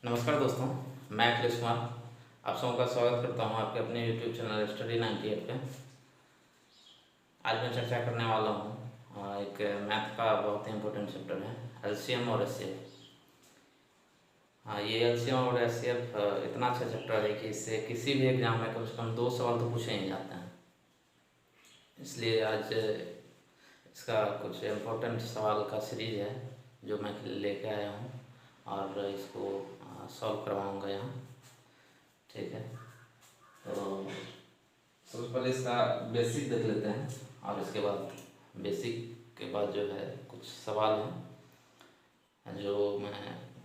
नमस्कार दोस्तों, मैं अखिलेश कुमार आप सबों का स्वागत करता हूं आपके अपने YouTube चैनल स्टडी 98 पे। आज मैं चर्चा करने वाला हूं एक मैथ का बहुत ही इम्पोर्टेंट चैप्टर है एलसीएम और एचसीएफ। हाँ, ये एलसीएम और एचसीएफ इतना अच्छा चैप्टर है कि इससे किसी भी एग्जाम में कम से कम 2 सवाल तो पूछे ही जाते हैं। इसलिए आज इसका कुछ इम्पोर्टेंट सवाल का सीरीज है जो मैं लेके आया हूँ और इसको सॉल्व करवाऊँगा यहाँ। ठीक है, तो सबसे पहले इसका बेसिक देख लेते हैं और इसके बाद बेसिक के बाद जो है कुछ सवाल हैं जो मैं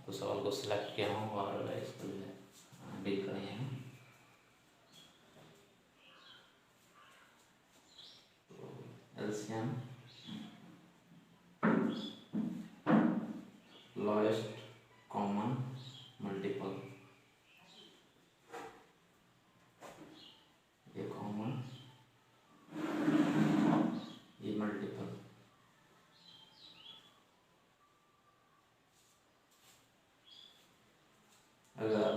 कुछ सवाल को सिलेक्ट किया हूँ और इसको जो है डील करेंगे हैं। एलसीएम लोएस्ट कॉमन मल्टीपल, ये कॉमन ये मल्टीपल। अगर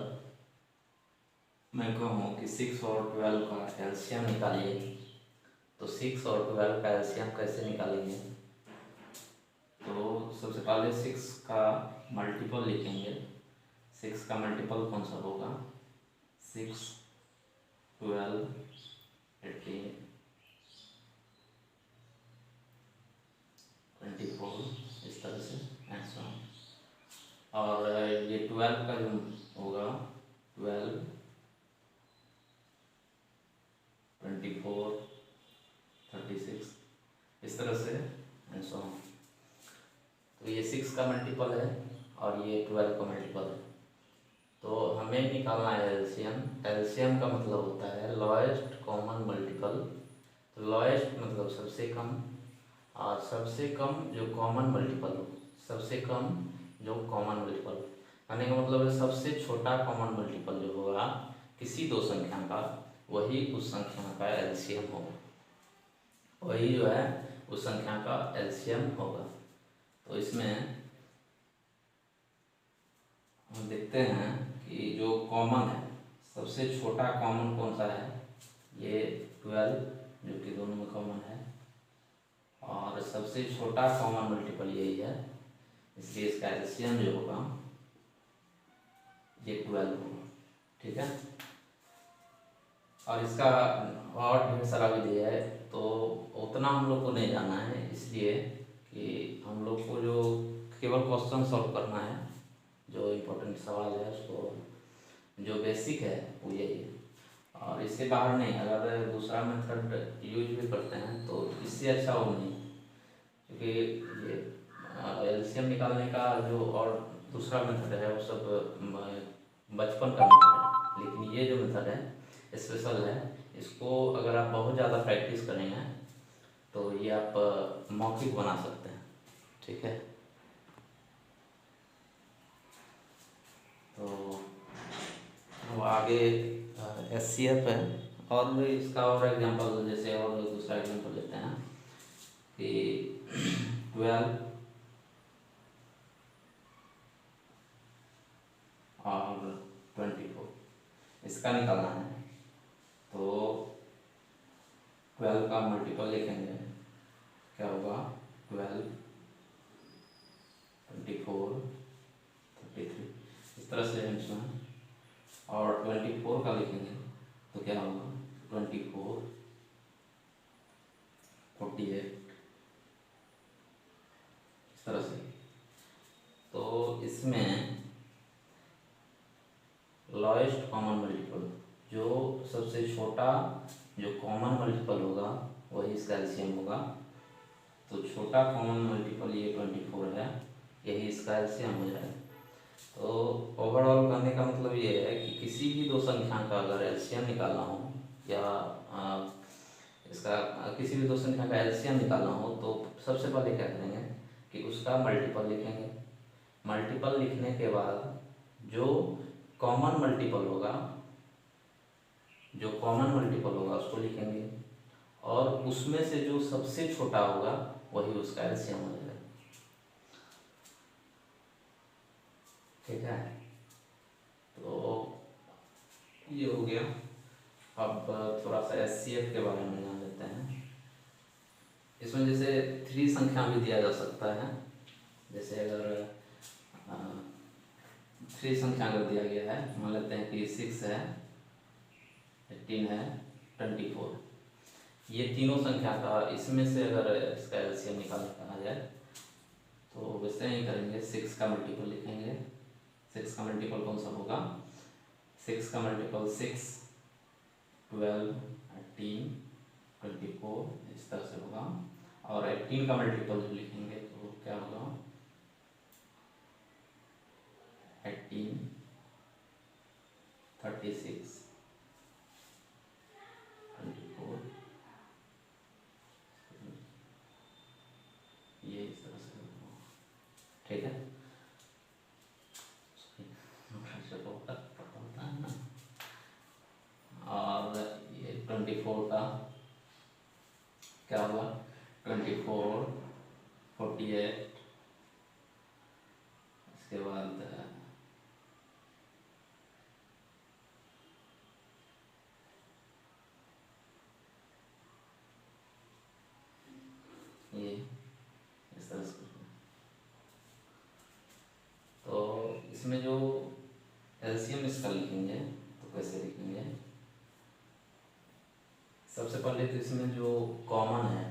मैं कहूँ कि 6 और 12 का एलसीएम निकालिए तो 6 और 12 का एलसीएम कैसे निकालेंगे? तो सबसे पहले 6 का मल्टीपल लिखेंगे। 6 का मल्टीपल कौन सा होगा? 6, 12, 18, 24, इस तरह से एंड सो ऑन। और ये 12 का जो होगा 12, 24, 36, इस तरह से एंड सो ऑन। तो ये 6 का मल्टीपल है और ये 12 का मल्टीपल है। तो हमें निकालना है एलसीएम। एलसीएम का मतलब होता है लोएस्ट कॉमन मल्टीपल। तो लोएस्ट मतलब सबसे कम और सबसे कम जो कॉमन मल्टीपल हो, सबसे कम जो कॉमन मल्टीपल कहने का मतलब है सबसे छोटा कॉमन मल्टीपल जो होगा किसी दो संख्या का, वही उस संख्या का एलसीएम होगा, वही जो है उस संख्या का एलसीएम होगा। तो इसमें हम देखते हैं कि जो कॉमन है, सबसे छोटा कॉमन कौन सा है? ये 12 जो कि दोनों में कॉमन है, और सबसे छोटा कॉमन मल्टीपल यही है, इसलिए इसका एलसीएम जो होगा ये 12 होगा। ठीक है, और इसका और ढेर सारा विधि है तो उतना हम लोग को नहीं जाना है, इसलिए कि हम लोग को जो केवल क्वेश्चन सॉल्व करना है, जो इम्पोर्टेंट सवाल है उसको जो बेसिक है वो यही है और इससे बाहर नहीं। अगर दूसरा मेथड यूज भी करते हैं तो इससे अच्छा वो नहीं, क्योंकि ये एलसीएम निकालने का जो और दूसरा मेथड है वो सब बचपन का मेथड है, लेकिन ये जो मेथड है स्पेशल है। इसको अगर आप बहुत ज़्यादा प्रैक्टिस करेंगे तो ये आप मौखिक बना सकते हैं। ठीक है, तो वो आगे एचसीएफ है और भी इसका और एग्जांपल, जैसे और दूसरा एग्जांपल लेते हैं कि 12 और 24 इसका निकालना है। तो 12 का मल्टीपल लिखेंगे, क्या होगा? 12, 24, 33, इस तरह से हम और 24 का लिखेंगे तो क्या होगा? 24, 48, इस तरह से। तो इसमें लोएस्ट कॉमन मल्टीपल, जो सबसे छोटा जो कॉमन मल्टीपल होगा वही इसका एलसीएम होगा। तो छोटा कॉमन मल्टीपल ये 24 है, यही इसका एलसीएम हो जाएगा। तो ओवरऑल कहने का मतलब ये है कि किसी भी दो संख्या का अगर एलसीएम निकालना हो या इसका किसी भी दो संख्या का एलसीएम निकालना हो तो सबसे पहले क्या करेंगे कि उसका मल्टीपल लिखेंगे। मल्टीपल लिखने के बाद जो कॉमन मल्टीपल होगा, जो कॉमन मल्टीपल होगा उसको लिखेंगे और उसमें से जो सबसे छोटा होगा वही उसका एलसीएम हो जाएगा। ठीक है, ये हो गया। अब थोड़ा सा HCF के बारे में जान लेते हैं। इसमें जैसे 3 संख्या भी दिया जा सकता है। जैसे अगर 3 संख्या अगर दिया गया है, मान लेते हैं कि 6 है, 18 है, 24, ये तीनों संख्या का इसमें से अगर इसका एलसीएम निकालने कहा जाए तो वैसे ही करेंगे। 6 का मल्टीपल लिखेंगे। 6 का मल्टीपल कौन सा होगा? 6 का मल्टीपल 6, 12, 18, 24 इस तरह से होगा। और 18 का मल्टीपल जो लिखेंगे तो क्या होगा? 18, 36, 24, ये इस तरह से होगा। ठीक है, होता है ना। और ये 24 का क्या हुआ? 24, 48, इसके बाद ये इस तरह से। तो इसमें जो एलसीएम इसका लिखेंगे तो कैसे लिखेंगे? सबसे पहले तो इसमें जो कॉमन है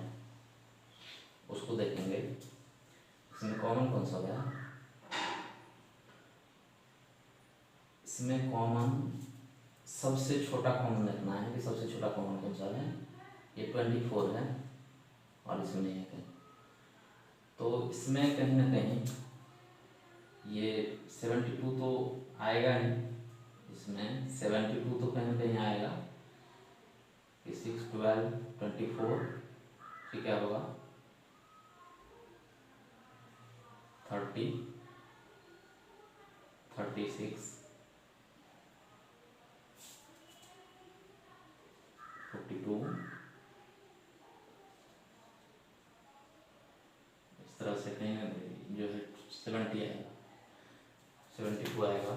उसको देखेंगे। इसमें कॉमन कौन सा है? इसमें कॉमन सबसे छोटा कॉमन देखना है कि सबसे छोटा कॉमन कौन सा है। ये 24 है और इसमें 1 है, तो इसमें कहीं ना कहीं ये 72 तो आएगा ही। इसमें 72 तो कहीं ना कहीं आएगा कि 6, 12, 24 फिर क्या होगा? 30, 36, 42 इस तरह से कहीं ना जो है 70 आएगा, 72 आएगा।